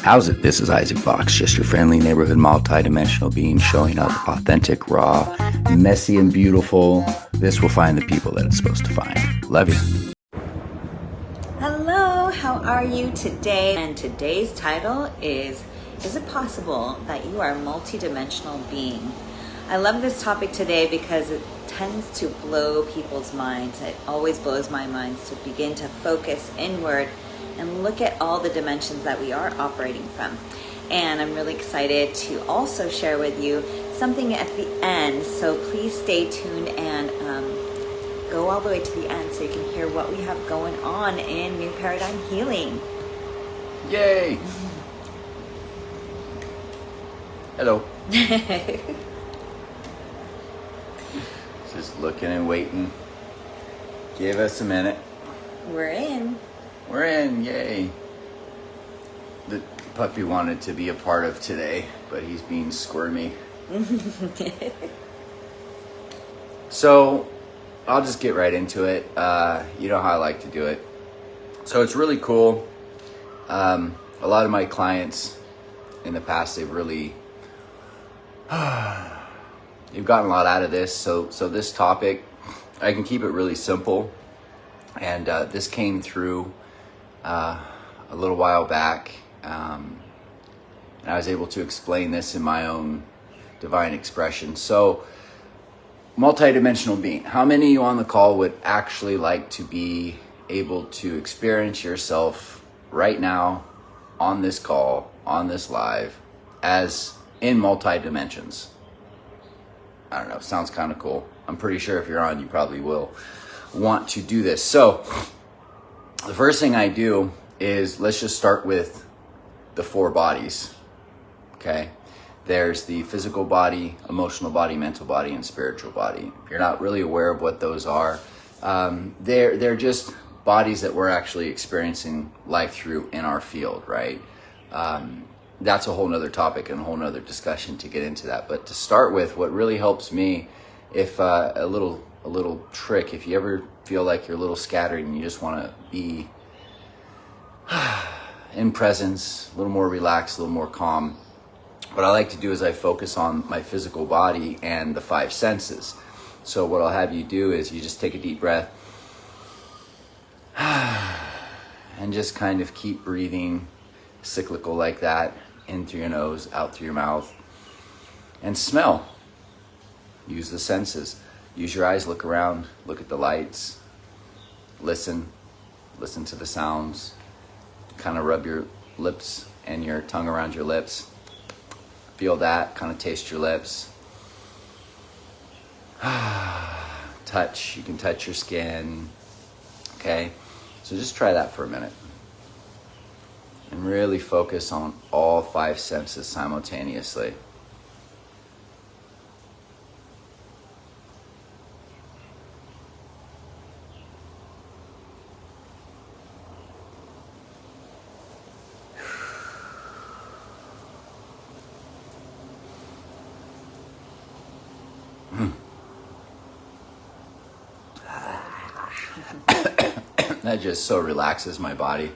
How's it? This is Isaac Fox, just your friendly neighborhood multidimensional being showing up authentic, raw, messy, and beautiful. This will find the people that it's supposed to find. Love you. Hello, how are you today? And today's title is it possible that you are a multidimensional being? I love this topic today because it tends to blow people's minds. It always blows my mind to begin to focus inward and look at all the dimensions that we are operating from. And I'm really excited to also share with you something at the end. So please stay tuned and go all the way to the end so you can hear what we have going on in New Paradigm Healing. Yay! Hello. Just looking and waiting. Give us a minute. We're in. We're in, yay. The puppy wanted to be a part of today, but he's being squirmy. So, I'll just get right into it. You know how I like to do it. So it's really cool. A lot of my clients in the past, they've really, you've gotten a lot out of this. So this topic, I can keep it really simple. And this came through a little while back. And I was able to explain this in my own divine expression. So, multidimensional being. How many of you on the call would actually like to be able to experience yourself right now on this call, on this live, as in multi-dimensions? I don't know, sounds kind of cool. I'm pretty sure if you're on, you probably will want to do this. So the first thing I do is, let's just start with the four bodies, okay? There's the physical body, emotional body, mental body, and spiritual body. If you're not really aware of what those are, they're just bodies that we're actually experiencing life through in our field, right? That's a whole nother topic and a whole nother discussion to get into that. But to start with, what really helps me, if a little trick, if you ever feel like you're a little scattered and you just want to be in presence, a little more relaxed, a little more calm, what I like to do is I focus on my physical body and the five senses. So what I'll have you do is you just take a deep breath and just kind of keep breathing cyclical like that, in through your nose, out through your mouth, and smell. Use the senses. Use your eyes, look around, look at the lights, listen to the sounds, kind of rub your lips and your tongue around your lips. Feel that, kind of taste your lips. Touch, you can touch your skin, okay? So just try that for a minute. And really focus on all five senses simultaneously. That just so relaxes my body.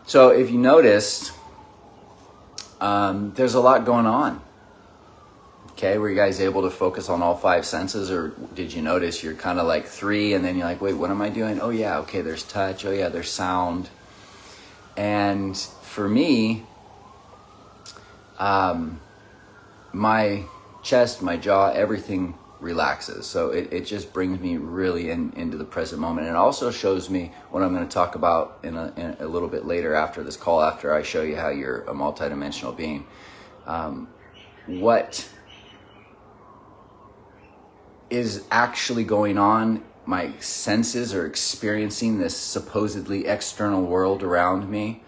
So if you noticed, there's a lot going on. Okay, were you guys able to focus on all five senses, or did you notice you're kind of like three and then you're like, wait, what am I doing? Oh yeah, okay, there's touch. Oh yeah, there's sound. And for me, my chest, my jaw, everything relaxes. So it just brings me really into the present moment. And it also shows me what I'm going to talk about in a little bit later after this call, after I show you how you're a multidimensional being. What is actually going on? My senses are experiencing this supposedly external world around me.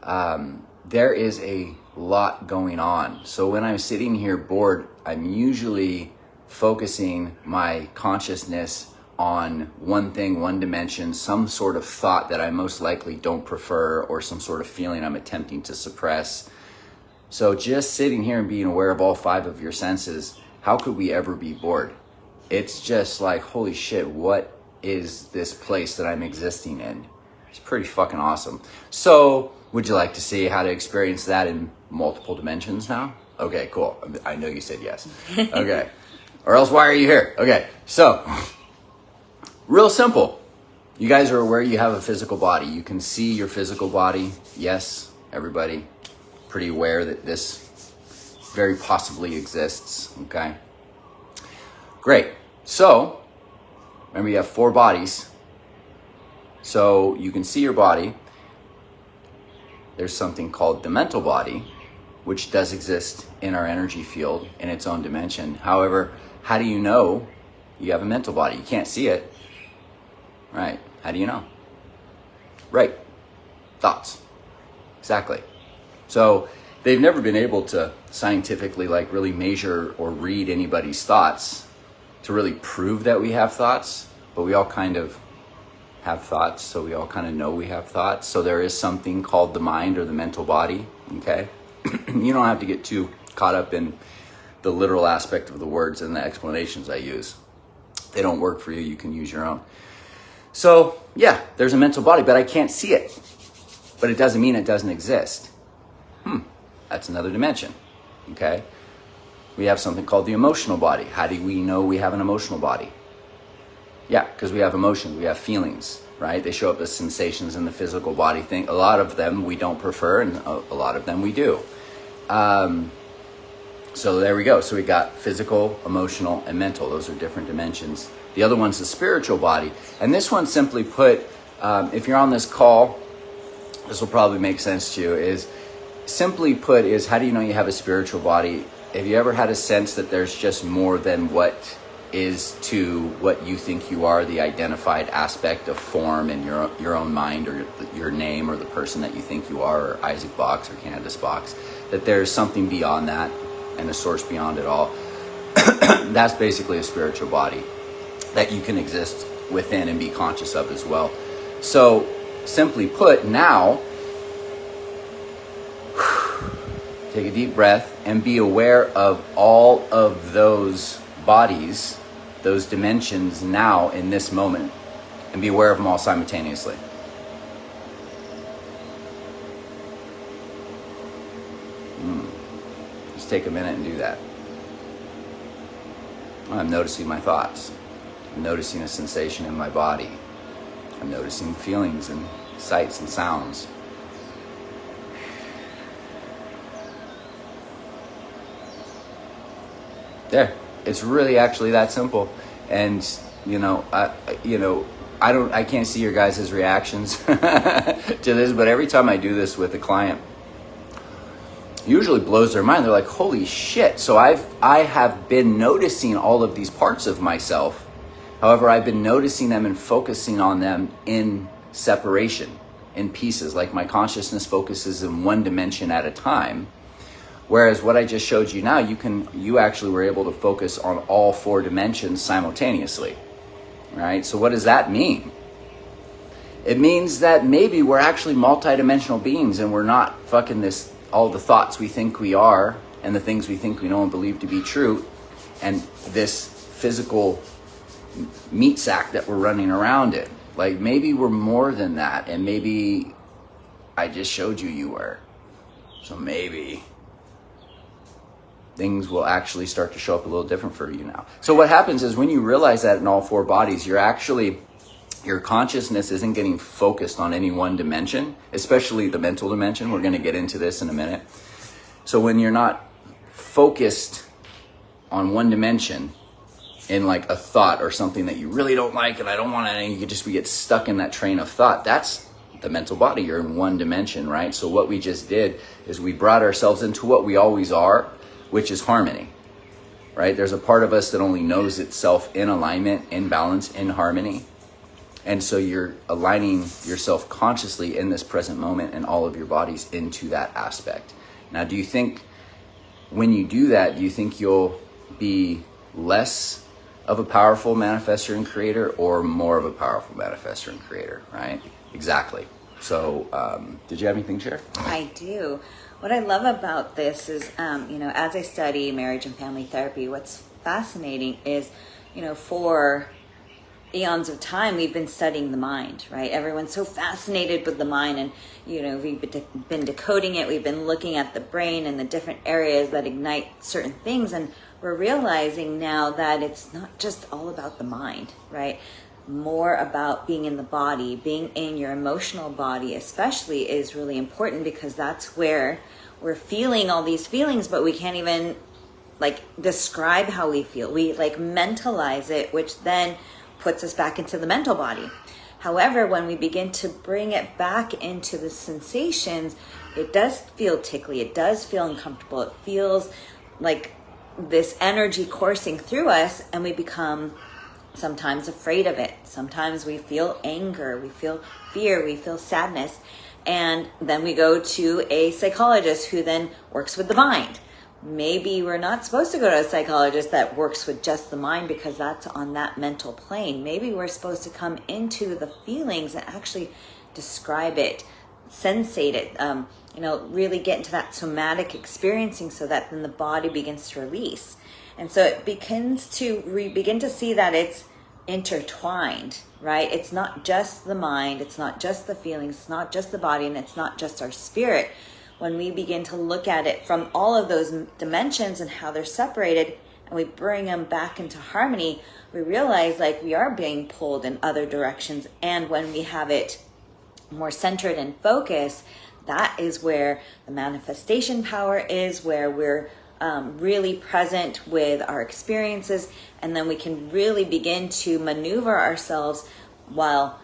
There is a lot going on. So when I'm sitting here bored, I'm usually focusing my consciousness on one thing, one dimension, some sort of thought that I most likely don't prefer, or some sort of feeling I'm attempting to suppress. So just sitting here and being aware of all five of your senses, how could we ever be bored? It's just like, holy shit, what is this place that I'm existing in? It's pretty fucking awesome. So Would you like to see how to experience that in multiple dimensions now? Okay, cool. I know you said yes. Okay. Or else why are you here? Okay, so real simple. You guys are aware you have a physical body. You can see your physical body. Yes, everybody pretty aware that this very possibly exists. Okay. Great. So remember you have 4 bodies. So you can see your body. There's something called the mental body, which does exist in our energy field in its own dimension. However, how do you know you have a mental body? You can't see it, right? How do you know? Right, thoughts, exactly. So they've never been able to scientifically like really measure or read anybody's thoughts to really prove that we have thoughts, but we all kind of have thoughts, so we all kind of know we have thoughts. So there is something called the mind or the mental body, okay? You don't have to get too caught up in the literal aspect of the words and the explanations I use. If they don't work for you, you can use your own. So yeah, there's a mental body, but I can't see it. But it doesn't mean it doesn't exist. That's another dimension, okay? We have something called the emotional body. How do we know we have an emotional body? Yeah, because we have emotions, we have feelings, right? They show up as sensations in the physical body thing. A lot of them we don't prefer, and a lot of them we do. So there we go. So we got physical, emotional, and mental. Those are different dimensions. The other one's the spiritual body. And this one, simply put, if you're on this call, this will probably make sense to you, is simply put is how do you know you have a spiritual body? Have you ever had a sense that there's just more than what is to what you think you are, the identified aspect of form in your own mind, or your name, or the person that you think you are, or Isaac Box or Candace Box, that there's something beyond that and a source beyond it all? That's basically a spiritual body that you can exist within and be conscious of as well. So simply put, now take a deep breath and be aware of all of those bodies, those dimensions now in this moment, and be aware of them all simultaneously. Just take a minute and do that. I'm noticing my thoughts. I'm noticing a sensation in my body. I'm noticing feelings and sights and sounds. There. It's really actually that simple. And I can't see your guys' reactions to this, but every time I do this with a client, it usually blows their mind. They're like, holy shit. So I have been noticing all of these parts of myself. However, I've been noticing them and focusing on them in separation, in pieces. Like my consciousness focuses in one dimension at a time. Whereas what I just showed you now, you actually were able to focus on all 4 dimensions simultaneously, right? So what does that mean? It means that maybe we're actually multidimensional beings, and we're not fucking all the thoughts we think we are and the things we think we know and believe to be true, and this physical meat sack that we're running around in. Like maybe we're more than that, and maybe I just showed you were. So maybe things will actually start to show up a little different for you now. So what happens is when you realize that in all 4 bodies, your consciousness isn't getting focused on any one dimension, especially the mental dimension. We're going to get into this in a minute. So when you're not focused on one dimension in like a thought or something that you really don't like, and I don't want to, and we get stuck in that train of thought, that's the mental body. You're in one dimension, right? So what we just did is we brought ourselves into what we always are, which is harmony, right? There's a part of us that only knows itself in alignment, in balance, in harmony. And so you're aligning yourself consciously in this present moment and all of your bodies into that aspect. Now, do you think when you do that, do you think you'll be less of a powerful manifestor and creator, or more of a powerful manifestor and creator, right? Exactly. So did you have anything to share? I do. What I love about this is, as I study marriage and family therapy, what's fascinating is, eons of time, we've been studying the mind, right? Everyone's so fascinated with the mind, and we've been decoding it. We've been looking at the brain and the different areas that ignite certain things, and we're realizing now that it's not just all about the mind, right? More about being in the body, being in your emotional body especially is really important, because that's where we're feeling all these feelings, but we can't even describe how we feel. We mentalize it, which then puts us back into the mental body. However, when we begin to bring it back into the sensations, it does feel tickly, it does feel uncomfortable, it feels like this energy coursing through us, and we become sometimes afraid of it. Sometimes we feel anger, we feel fear, we feel sadness. And then we go to a psychologist who then works with the mind. Maybe we're not supposed to go to a psychologist that works with just the mind, because that's on that mental plane. Maybe we're supposed to come into the feelings and actually describe it, sensate it, really get into that somatic experiencing, so that then the body begins to release. And so it begins to, we begin to see that it's intertwined, right? It's not just the mind, it's not just the feelings, it's not just the body, and it's not just our spirit. When we begin to look at it from all of those dimensions and how they're separated, and we bring them back into harmony, we realize we are being pulled in other directions. And when we have it more centered and focused, that is where the manifestation power is, where we're really present with our experiences, and then we can really begin to maneuver ourselves while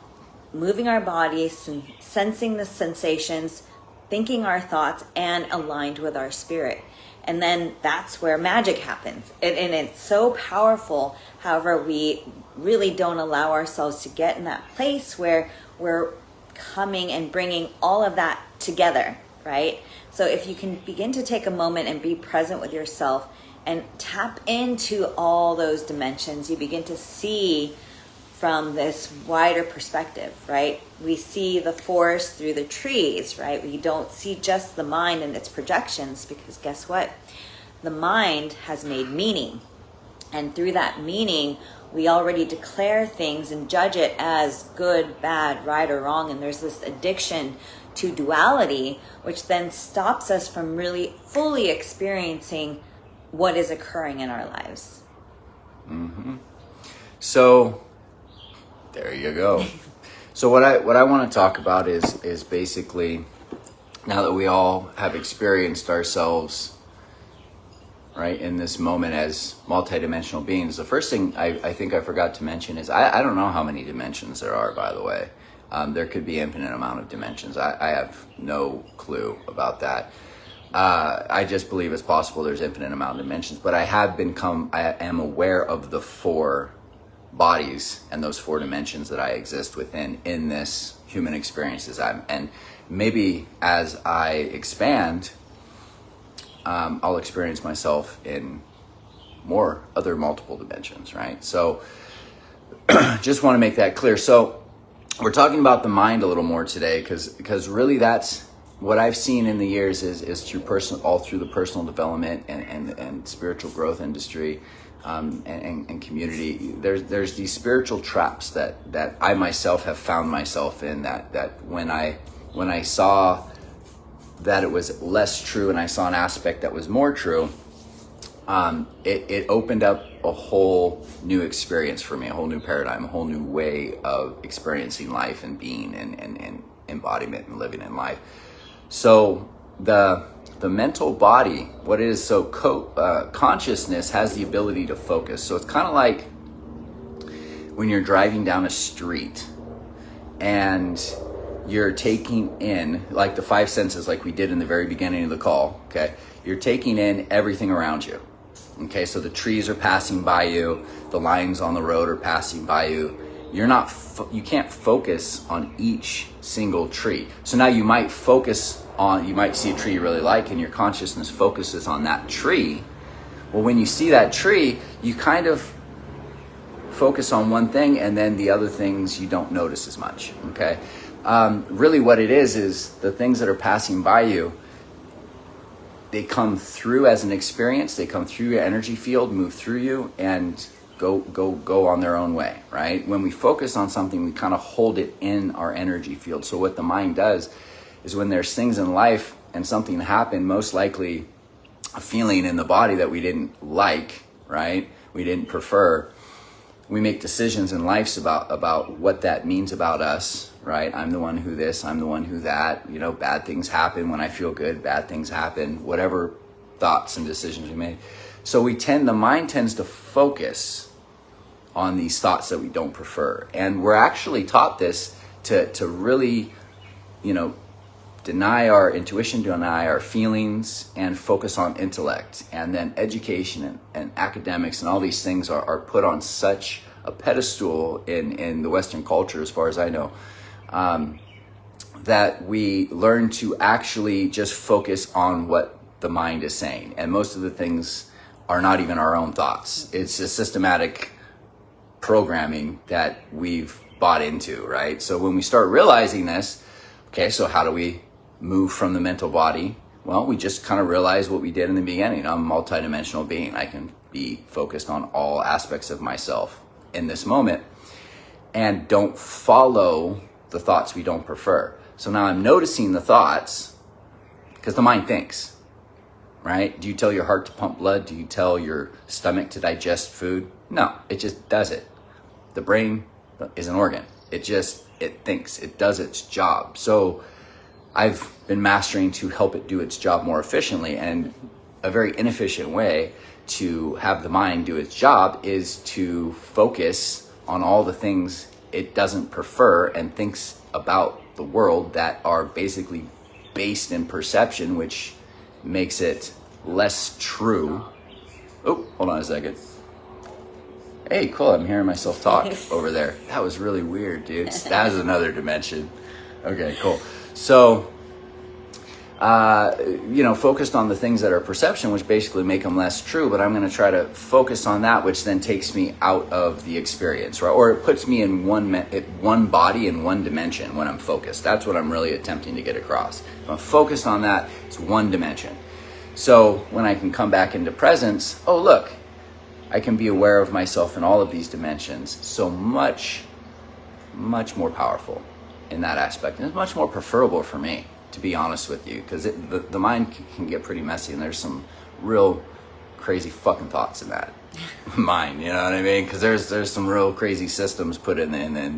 moving our bodies, sensing the sensations, thinking our thoughts, and aligned with our spirit. And then that's where magic happens. And it's so powerful. However, we really don't allow ourselves to get in that place where we're coming and bringing all of that together, right? So if you can begin to take a moment and be present with yourself and tap into all those dimensions, you begin to see from this wider perspective, right? We see the forest through the trees, right? We don't see just the mind and its projections, because guess what? The mind has made meaning. And through that meaning, we already declare things and judge it as good, bad, right, or wrong. And there's this addiction to duality, which then stops us from really fully experiencing what is occurring in our lives. Mm-hmm. So there you go. So what I want to talk about is basically, now that we all have experienced ourselves right in this moment as multidimensional beings, the first thing I think I forgot to mention is I don't know how many dimensions there are, by the way. There could be infinite amount of dimensions. I have no clue about that. I just believe it's possible there's infinite amount of dimensions, but I am aware of the 4 bodies and those 4 dimensions that I exist within in this human experience and maybe as I expand, I'll experience myself in more other multiple dimensions, right? So just want to make that clear. So we're talking about the mind a little more today, because really that's what I've seen in the years is through all through the personal development and spiritual growth industry, and community. There's these spiritual traps that I myself have found myself in, that when I saw that it was less true and I saw an aspect that was more true, it opened up a whole new experience for me, a whole new paradigm, a whole new way of experiencing life and being and embodiment and living in life. So the mental body, what it is, so consciousness has the ability to focus. So it's kind of like when you're driving down a street and you're taking in, like the 5 senses, like we did in the very beginning of the call, okay? You're taking in everything around you, okay? So the trees are passing by you, the lines on the road are passing by you. You can't focus on each single tree. So now you might see a tree you really like, and your consciousness focuses on that tree. Well, when you see that tree, you kind of focus on one thing, and then the other things you don't notice as much, okay? Really what it is the things that are passing by you, they come through as an experience, they come through your energy field, move through you, and go on their own way, right? When we focus on something, we kind of hold it in our energy field. So what the mind does is when there's things in life and something happened, most likely a feeling in the body that we didn't like, right? We didn't prefer. We make decisions in life about what that means about us, right? I'm the one who this, I'm the one who that, you know, bad things happen when I feel good, bad things happen, whatever thoughts and decisions we made. So the mind tends to focus on these thoughts that we don't prefer. And we're actually taught this to really, you know, deny our intuition, deny our feelings, and focus on intellect. And then education and academics and all these things are put on such a pedestal in the Western culture, as far as I know, that we learn to actually just focus on what the mind is saying. And most of the things are not even our own thoughts. It's a systematic programming that we've bought into, right? So when we start realizing this, okay, so how do we move from the mental body? Well, we just kind of realize what we did in the beginning. I'm a multidimensional being. I can be focused on all aspects of myself in this moment and don't follow the thoughts we don't prefer. So now I'm noticing the thoughts because the mind thinks, right? Do you tell your heart to pump blood? Do you tell your stomach to digest food? No, it just does it. The brain is an organ. It thinks, it does its job. So I've been mastering to help it do its job more efficiently, and a very inefficient way to have the mind do its job is to focus on all the things it doesn't prefer and thinks about the world that are basically based in perception, which makes it less true. Oh, hold on a second. Hey, cool, I'm hearing myself talk over there. That was really weird, dude. That is another dimension. Okay, cool. So, focused on the things that are perception, which basically make them less true, but I'm going to try to focus on that, which then takes me out of the experience, right? Or it puts me in one body in one dimension when I'm focused. That's what I'm really attempting to get across. If I'm focused on that, it's one dimension. So when I can come back into presence, oh, look, I can be aware of myself in all of these dimensions. So much, much more powerful in that aspect. And it's much more preferable for me, to be honest with you, because the mind can get pretty messy, and there's some real crazy fucking thoughts in that mind, you know what I mean? Because there's some real crazy systems put in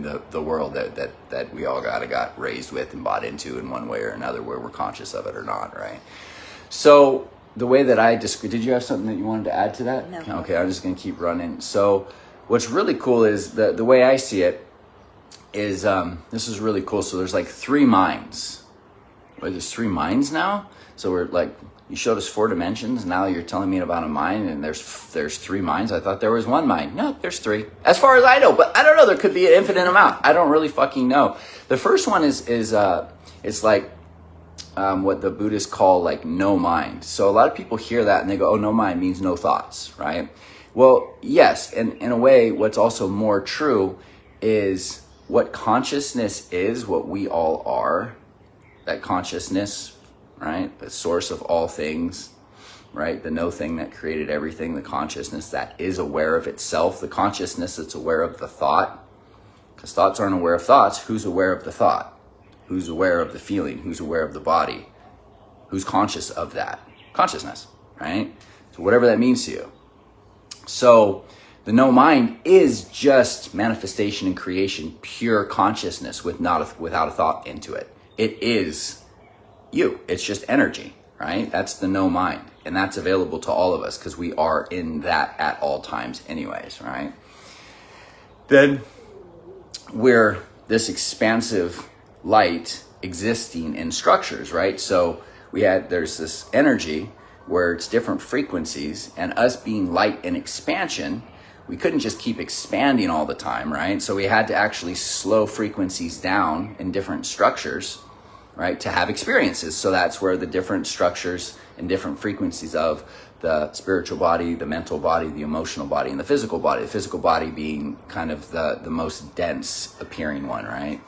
the world that we all got raised with and bought into in one way or another, where we're conscious of it or not, right? So the way that I did you have something that you wanted to add to that? No. Okay, I'm just going to keep running. So what's really cool is the way I see it is, this is really cool. So there's like three minds. Wait, there's three minds now? So we're like, you showed us 4 dimensions. Now you're telling me about a mind, and there's 3 minds. I thought there was 1 mind. No, there's 3. As far as I know, but I don't know. There could be an infinite amount. I don't really fucking know. The first one is it's like what the Buddhists call like no mind. So a lot of people hear that and they go, oh, no mind means no thoughts, right? Well, yes, and in a way, what's also more true is what consciousness is, what we all are. That consciousness, right? The source of all things, right? The no thing that created everything, the consciousness that is aware of itself, the consciousness that's aware of the thought. Because thoughts aren't aware of thoughts. Who's aware of the thought? Who's aware of the feeling? Who's aware of the body? Who's conscious of that? Consciousness, right? So whatever that means to you. So the no mind is just manifestation and creation, pure consciousness without a thought into it. It is you. It's just energy, right? That's the no mind. And that's available to all of us because we are in that at all times anyways, right? Then we're this expansive light existing in structures, right? So there's this energy where it's different frequencies, and us being light in expansion, we couldn't just keep expanding all the time, right? So we had to actually slow frequencies down in different structures, right, to have experiences. So that's where the different structures and different frequencies of the spiritual body, the mental body, the emotional body, and the physical body being kind of the most dense appearing one, right?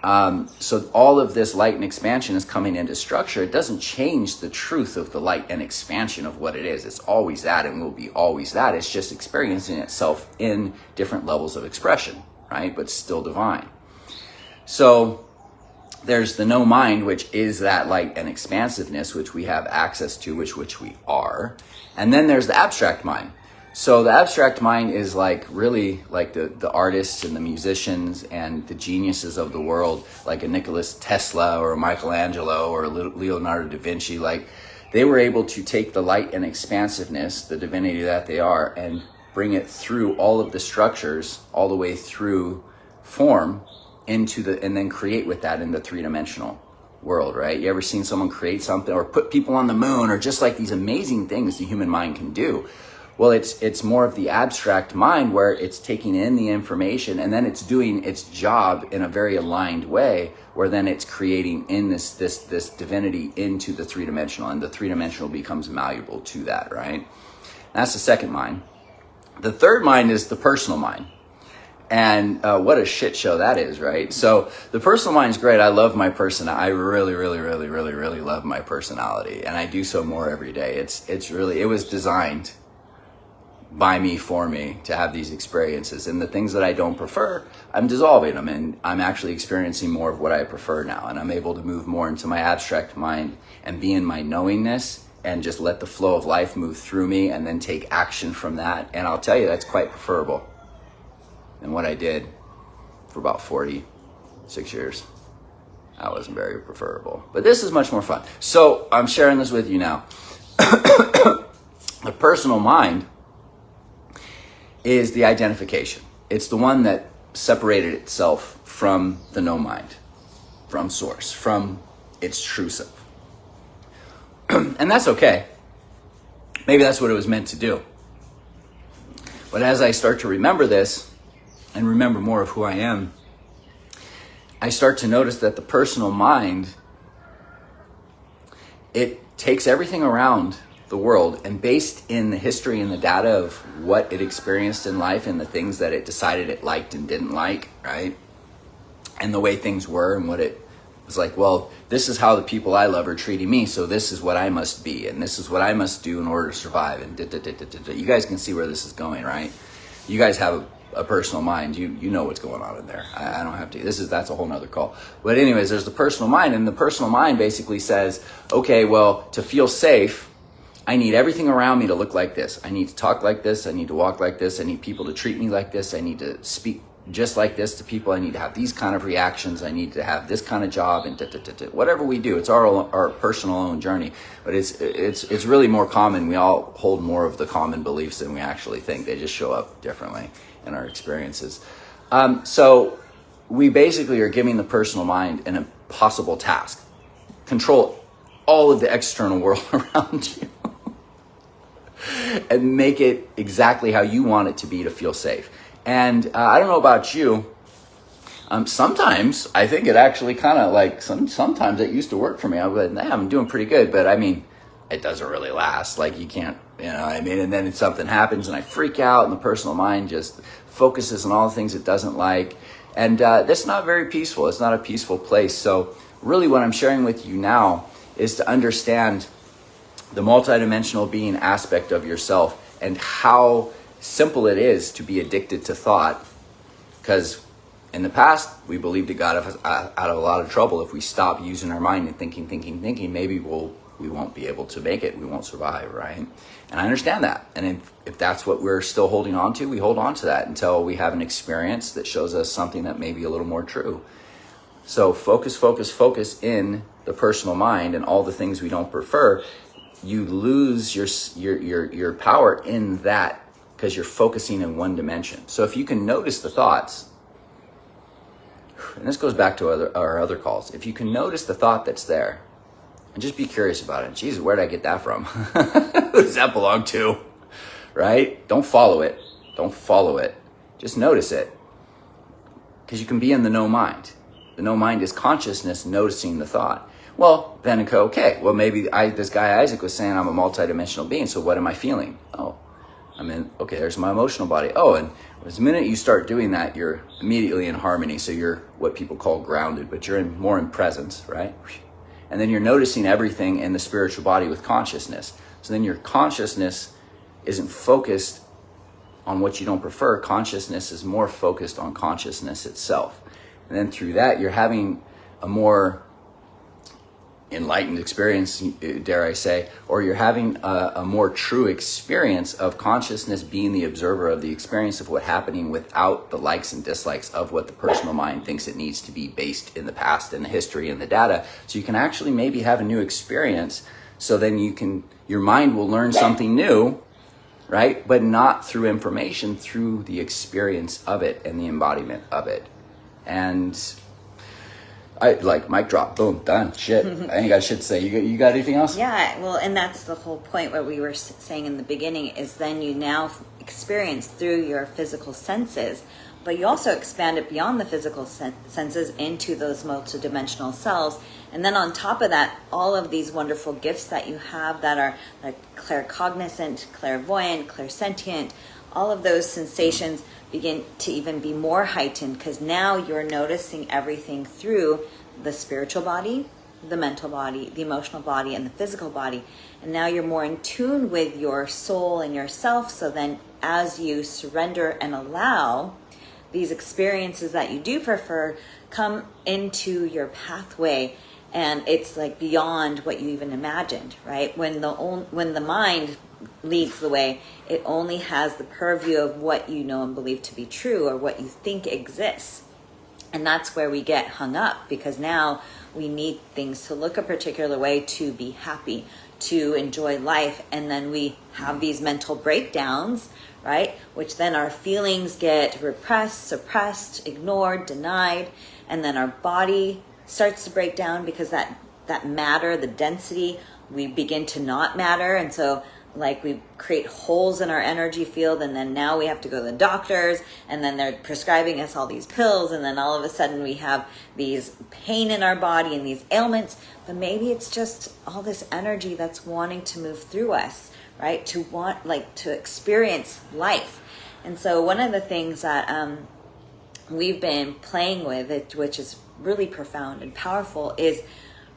So all of this light and expansion is coming into structure. It doesn't change the truth of the light and expansion of what it is. It's always that and will be always that. It's just experiencing itself in different levels of expression, right? But still divine. So there's the no mind, which is that light and expansiveness, which we have access to, which we are. And then there's the abstract mind. So the abstract mind is like really like the artists and the musicians and the geniuses of the world, like a Nikola Tesla or a Michelangelo or a Leonardo da Vinci. Like they were able to take the light and expansiveness, the divinity that they are, and bring it through all of the structures, all the way through form into the, and then create with that in the three-dimensional world, right? You ever seen someone create something or put people on the moon or just like these amazing things the human mind can do? Well, it's more of the abstract mind where it's taking in the information and then it's doing its job in a very aligned way where then it's creating in this divinity into the three-dimensional, and the three-dimensional becomes malleable to that, right? That's the second mind. The third mind is the personal mind. And what a shit show that is, right? So the personal mind is great. I love my personality. I really love my personality, and I do so more every day. It's really, it was designed by me, for me, to have these experiences. And the things that I don't prefer, I'm dissolving them, and I'm actually experiencing more of what I prefer now. And I'm able to move more into my abstract mind and be in my knowingness and just let the flow of life move through me and then take action from that. And I'll tell you, that's quite preferable than what I did for about 46 years. That wasn't very preferable. But this is much more fun. So I'm sharing this with you now. The personal mind is the identification. It's the one that separated itself from the no mind, from source, from its true self. And that's okay. Maybe that's what it was meant to do. But as I start to remember this and remember more of who I am, I start to notice that the personal mind, it takes everything around the world, and based in the history and the data of what it experienced in life and the things that it decided it liked and didn't like, right? And the way things were and what it was like, well, this is how the people I love are treating me, so this is what I must be, and this is what I must do in order to survive, and You guys can see where this is going, right? You guys have a personal mind. You know what's going on in there. I don't have to. That's a whole nother call. But anyways, there's the personal mind, and the personal mind basically says, okay, well, to feel safe, I need everything around me to look like this. I need to talk like this. I need to walk like this. I need people to treat me like this. I need to speak just like this to people. I need to have these kind of reactions. I need to have this kind of job, and whatever we do. It's our personal own journey, but it's really more common. We all hold more of the common beliefs than we actually think. They just show up differently in our experiences. So we basically are giving the personal mind an impossible task. Control all of the external world around you. And make it exactly how you want it to be to feel safe. And I don't know about you, sometimes I think it actually kind of like, sometimes it used to work for me. I was like, I'm doing pretty good, but I mean, it doesn't really last. Like you can't, I mean, and then something happens and I freak out and the personal mind just focuses on all the things it doesn't like. And that's not very peaceful. It's not a peaceful place. So really what I'm sharing with you now is to understand the multidimensional being aspect of yourself and how simple it is to be addicted to thought. Because in the past, we believed it got us out of a lot of trouble. If we stop using our mind and thinking, maybe we won't be able to make it. We won't survive, right? And I understand that. And if that's what we're still holding on to, we hold on to that until we have an experience that shows us something that may be a little more true. So focus in the personal mind and all the things we don't prefer. You lose your power in that because you're focusing in one dimension. So if you can notice the thoughts, and this goes back to our other calls, if you can notice the thought that's there and just be curious about it. Jesus, where did I get that from? Who does that belong to? Right? Don't follow it. Just notice it. Because you can be in the no mind. The no mind is consciousness noticing the thought. Well, then okay, well maybe this guy Isaac was saying I'm a multidimensional being, so what am I feeling? Oh, Okay, there's my emotional body. Oh, and the minute you start doing that, you're immediately in harmony. So you're what people call grounded, but you're more in presence, right? And then you're noticing everything in the spiritual body with consciousness. So then your consciousness isn't focused on what you don't prefer. Consciousness is more focused on consciousness itself. And then through that, you're having a more enlightened experience, dare I say, or you're having a more true experience of consciousness being the observer of the experience of what's happening without the likes and dislikes of what the personal mind thinks it needs to be based in the past and the history and the data. So you can actually maybe have a new experience. So then your mind will learn something new, right? But not through information, through the experience of it and the embodiment of it. And I like mic drop, boom, done, shit. I ain't got shit to say. You got anything else? Yeah, well, and that's the whole point what we were saying in the beginning is then you now experience through your physical senses, but you also expand it beyond the physical senses into those multidimensional selves. And then on top of that, all of these wonderful gifts that you have that are like claircognizant, clairvoyant, clairsentient, all of those sensations begin to even be more heightened because now you're noticing everything through the spiritual body, the mental body, the emotional body, and the physical body. And now you're more in tune with your soul and yourself. So then as you surrender and allow, these experiences that you do prefer come into your pathway, and it's like beyond what you even imagined, right? When the mind leads the way, it only has the purview of what you know and believe to be true or what you think exists. And that's where we get hung up, because now we need things to look a particular way to be happy, to enjoy life. And then we have these mental breakdowns, right? Which then our feelings get repressed, suppressed, ignored, denied. And then our body starts to break down because that matter, the density, we begin to not matter. And so like we create holes in our energy field, and then now we have to go to the doctors, and then they're prescribing us all these pills, and then all of a sudden we have these pain in our body and these ailments. But maybe it's just all this energy that's wanting to move through us, right? To experience life. And so one of the things that we've been playing with, which is really profound and powerful, is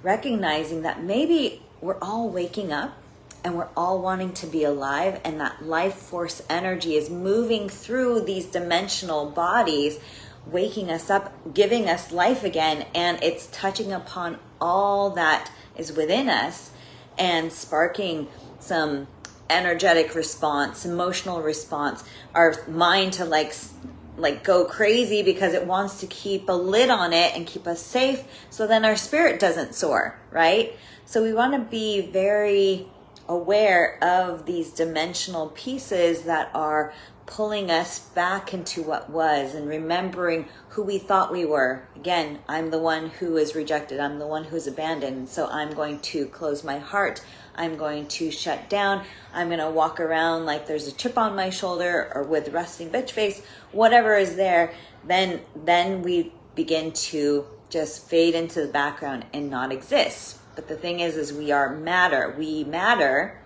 recognizing that maybe we're all waking up and we're all wanting to be alive, and that life force energy is moving through these dimensional bodies, waking us up, giving us life again, and it's touching upon all that is within us and sparking some energetic response, emotional response, our mind to like go crazy because it wants to keep a lid on it and keep us safe, so then our spirit doesn't soar, right? So we want to be very aware of these dimensional pieces that are pulling us back into what was and remembering who we thought we were. Again, I'm the one who is rejected. I'm the one who's abandoned. So I'm going to close my heart. I'm going to shut down. I'm going to walk around like there's a chip on my shoulder or with resting bitch face, whatever is there. Then we begin to just fade into the background and not exist. But the thing is we are matter. We matter.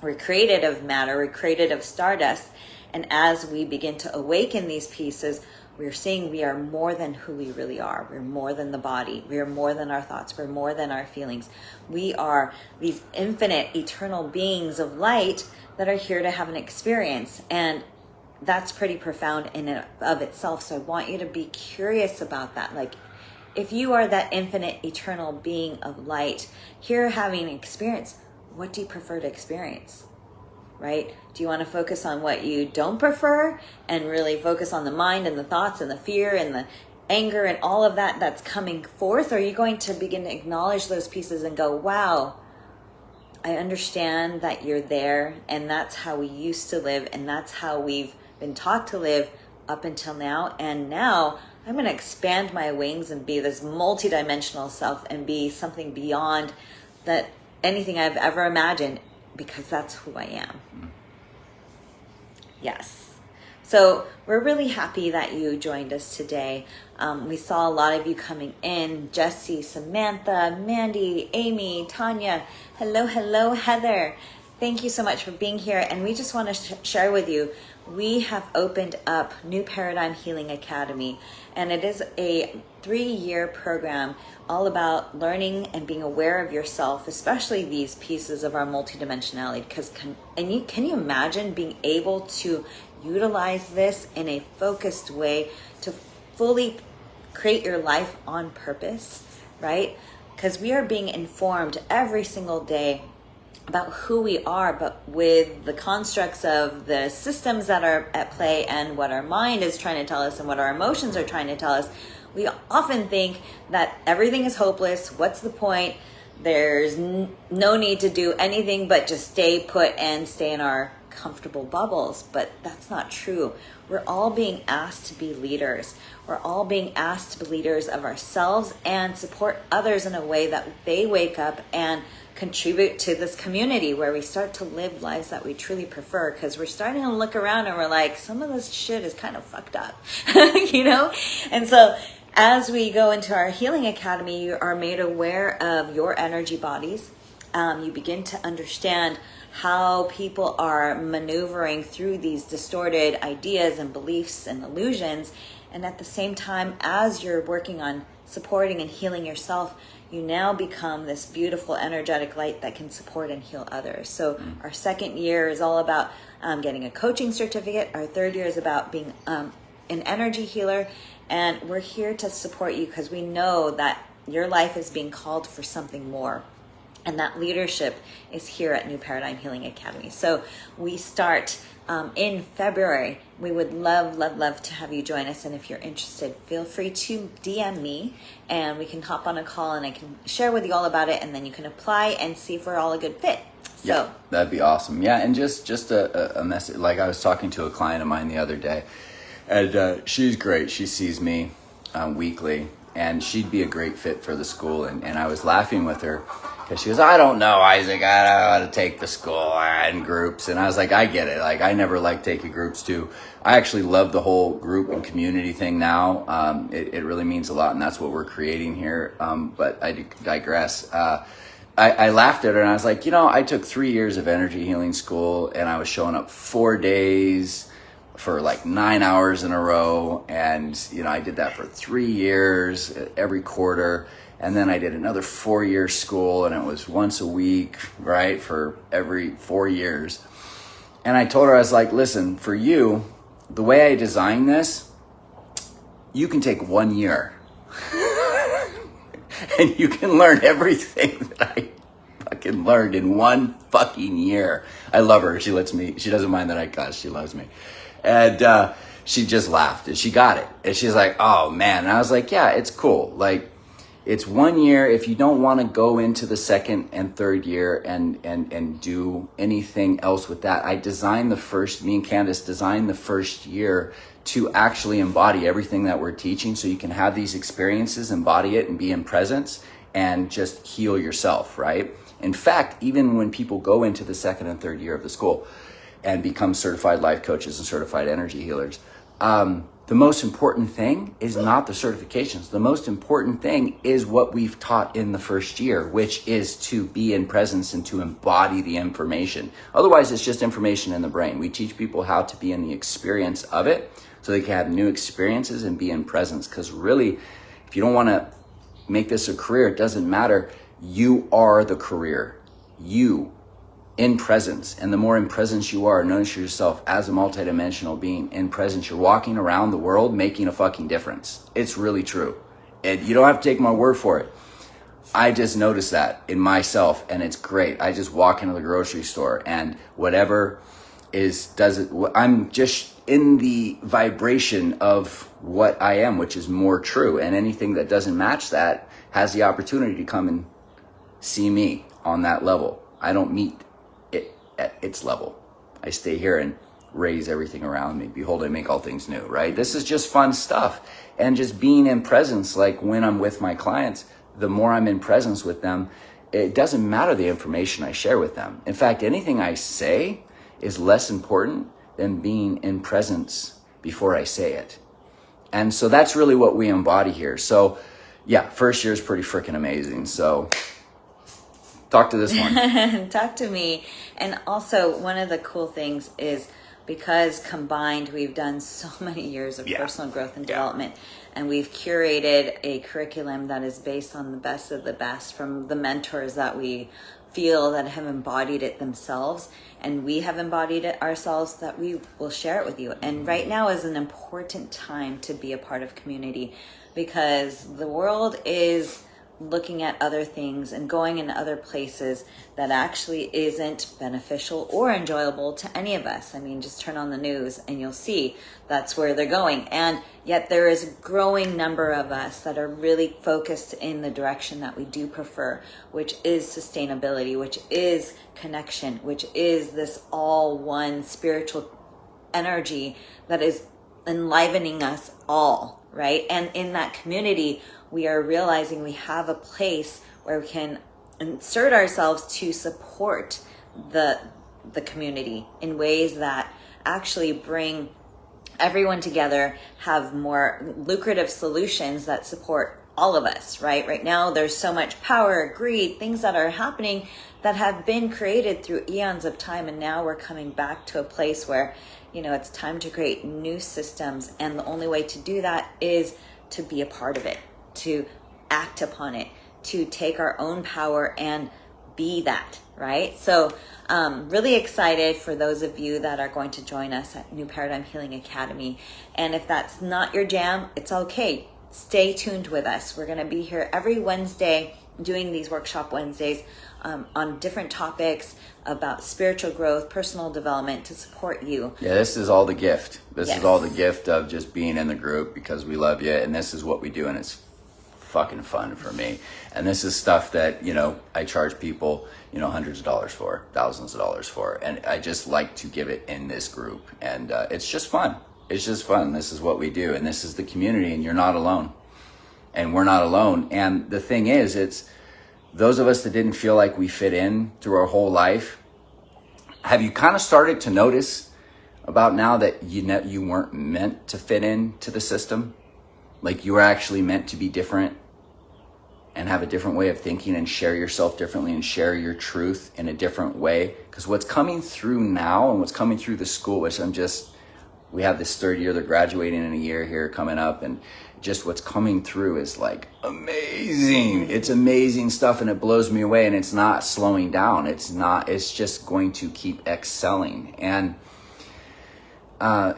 We're created of matter. We're created of stardust. And as we begin to awaken these pieces, we're seeing we are more than who we really are. We're more than the body. We are more than our thoughts. We're more than our feelings. We are these infinite, eternal beings of light that are here to have an experience. And that's pretty profound in and of itself. So I want you to be curious about that. Like, if you are that infinite, eternal being of light, here having an experience, what do you prefer to experience, right? Do you want to focus on what you don't prefer and really focus on the mind and the thoughts and the fear and the anger and all of that that's coming forth? Or are you going to begin to acknowledge those pieces and go, wow, I understand that you're there, and that's how we used to live, and that's how we've been taught to live up until now. And now I'm going to expand my wings and be this multidimensional self and be something beyond that anything I've ever imagined, because that's who I am. Yes. So we're really happy that you joined us today. We saw a lot of you coming in. Jessie, Samantha, Mandy, Amy, Tanya. Hello, Heather. Thank you so much for being here. And we just want to share with you, we have opened up New Paradigm Healing Academy, and it is a 3-year program all about learning and being aware of yourself, especially these pieces of our multidimensionality. Because can you imagine being able to utilize this in a focused way to fully create your life on purpose, right? Because we are being informed every single day about who we are, but with the constructs of the systems that are at play and what our mind is trying to tell us and what our emotions are trying to tell us, we often think that everything is hopeless. What's the point? There's no need to do anything but just stay put and stay in our comfortable bubbles. But that's not true. We're all being asked to be leaders. We're all being asked to be leaders of ourselves and support others in a way that they wake up and contribute to this community where we start to live lives that we truly prefer, because we're starting to look around and we're like, some of this shit is kind of fucked up, you know? And so as we go into our healing academy, you are made aware of your energy bodies. You begin to understand how people are maneuvering through these distorted ideas and beliefs and illusions. And at the same time, as you're working on supporting and healing yourself, you now become this beautiful energetic light that can support and heal others. So our 2nd year is all about getting a coaching certificate. Our 3rd year is about being an energy healer. And we're here to support you because we know that your life is being called for something more. And that leadership is here at New Paradigm Healing Academy. So we start in February. We would love to have you join us. And if you're interested, feel free to DM me and we can hop on a call and I can share with you all about it. And then you can apply and see if we're all a good fit. So yeah, that'd be awesome. Yeah, and just a message. Like, I was talking to a client of mine the other day, and she's great. She sees me weekly, and she'd be a great fit for the school. And I was laughing with her because she goes, I don't know, Isaac, I don't know how to take the school in groups. And I was like, I get it. Like, I never liked taking groups too. I actually love the whole group and community thing now. It really means a lot, and that's what we're creating here. But I digress. I laughed at her and I was like, you know, I took 3 years of energy healing school and I was showing up 4 days for like 9 hours in a row. And, you know, I did that for 3 years, every quarter. And then I did another 4-year school and it was once a week, right, for every 4 years. And I told her, I was like, listen, for you, the way I designed this, you can take 1 year and you can learn everything that I fucking learned in 1 fucking year. I love her. She doesn't mind that I cuss. She loves me. And she just laughed and she got it. And she's like, oh man. And I was like, yeah, it's cool. Like, it's 1 year. If you don't want to go into the 2nd and 3rd year and do anything else with that, me and Candace designed the 1st year to actually embody everything that we're teaching, so you can have these experiences, embody it, and be in presence and just heal yourself, right? In fact, even when people go into the 2nd and 3rd year of the school and become certified life coaches and certified energy healers, the most important thing is not the certifications. The most important thing is what we've taught in the 1st year, which is to be in presence and to embody the information. Otherwise, it's just information in the brain. We teach people how to be in the experience of it so they can have new experiences and be in presence. Because really, if you don't want to make this a career, it doesn't matter. You are the career. You in presence. And the more in presence you are, notice yourself as a multidimensional being in presence. You're walking around the world making a fucking difference. It's really true. And you don't have to take my word for it. I just noticed that in myself, and it's great. I just walk into the grocery store and whatever I'm just in the vibration of what I am, which is more true. And anything that doesn't match that has the opportunity to come and see me on that level. I don't meet it at its level. I stay here and raise everything around me. Behold, I make all things new, right? This is just fun stuff. And just being in presence, like when I'm with my clients, the more I'm in presence with them, it doesn't matter the information I share with them. In fact, anything I say is less important than being in presence before I say it. And so that's really what we embody here. So yeah, 1st year is pretty freaking amazing. So Talk to this one. Talk to me. And also, one of the cool things is because combined, we've done so many years of personal growth and development, and we've curated a curriculum that is based on the best of the best from the mentors that we feel that have embodied it themselves, and we have embodied it ourselves, that we will share it with you. And right now is an important time to be a part of community, because the world is looking at other things and going in other places that actually isn't beneficial or enjoyable to any of us. I mean, just turn on the news and you'll see that's where they're going. And yet there is a growing number of us that are really focused in the direction that we do prefer, which is sustainability, which is connection, which is this all one spiritual energy that is enlivening us all, right? And in that community, we are realizing we have a place where we can insert ourselves to support the community in ways that actually bring everyone together, have more lucrative solutions that support all of us, right? Right now, there's so much power, greed, things that are happening that have been created through eons of time. And now we're coming back to a place where, it's time to create new systems. And the only way to do that is to be a part of it, to act upon it, to take our own power and be that, right? So really excited for those of you that are going to join us at New Paradigm Healing Academy. And if that's not your jam, it's okay. Stay tuned with us. We're going to be here every Wednesday doing these workshop Wednesdays on different topics about spiritual growth, personal development to support you. Yeah, this is all the gift. This is all the gift of just being in the group because we love you, and this is what we do, and it's fucking fun for me. And this is stuff that, I charge people, hundreds of dollars for, thousands of dollars for, and I just like to give it in this group. And it's just fun. It's just fun. This is what we do, and this is the community, and you're not alone. And we're not alone. And the thing is, it's those of us that didn't feel like we fit in through our whole life. Have you kind of started to notice about now that you weren't meant to fit into the system? Like you were actually meant to be different and have a different way of thinking and share yourself differently and share your truth in a different way. Because what's coming through now and what's coming through the school, which we have this third year, they're graduating in a year here coming up, and just what's coming through is like amazing. It's amazing stuff, and it blows me away, and it's not slowing down. It's just going to keep excelling. And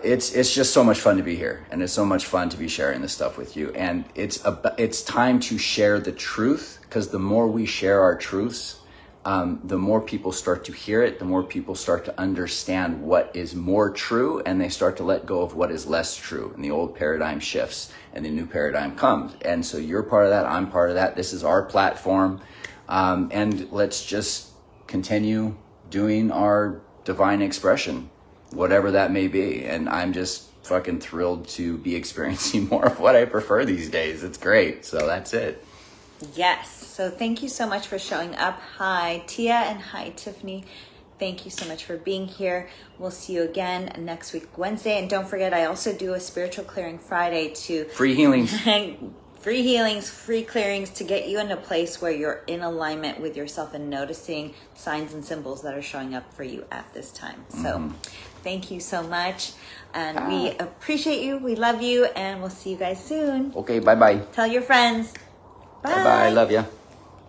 it's just so much fun to be here, and it's so much fun to be sharing this stuff with you. And it's time to share the truth, because the more we share our truths, the more people start to hear it, the more people start to understand what is more true, and they start to let go of what is less true, and the old paradigm shifts and the new paradigm comes. And so you're part of that, I'm part of that. This is our platform, and let's just continue doing our divine expression, whatever that may be. And I'm just fucking thrilled to be experiencing more of what I prefer these days. It's great. So that's it. Yes. So thank you so much for showing up. Hi, Tia, and hi, Tiffany. Thank you so much for being here. We'll see you again next week, Wednesday. And don't forget, I also do a Spiritual Clearing Friday to... Free healings. Free healings, free clearings to get you in a place where you're in alignment with yourself and noticing signs and symbols that are showing up for you at this time. So thank you so much. And we appreciate you. We love you. And we'll see you guys soon. Okay, bye-bye. Tell your friends. Bye. Bye-bye. Love ya.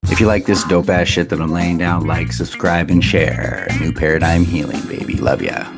If you like this dope-ass shit that I'm laying down, like, subscribe, and share. New Paradigm Healing, baby. Love ya.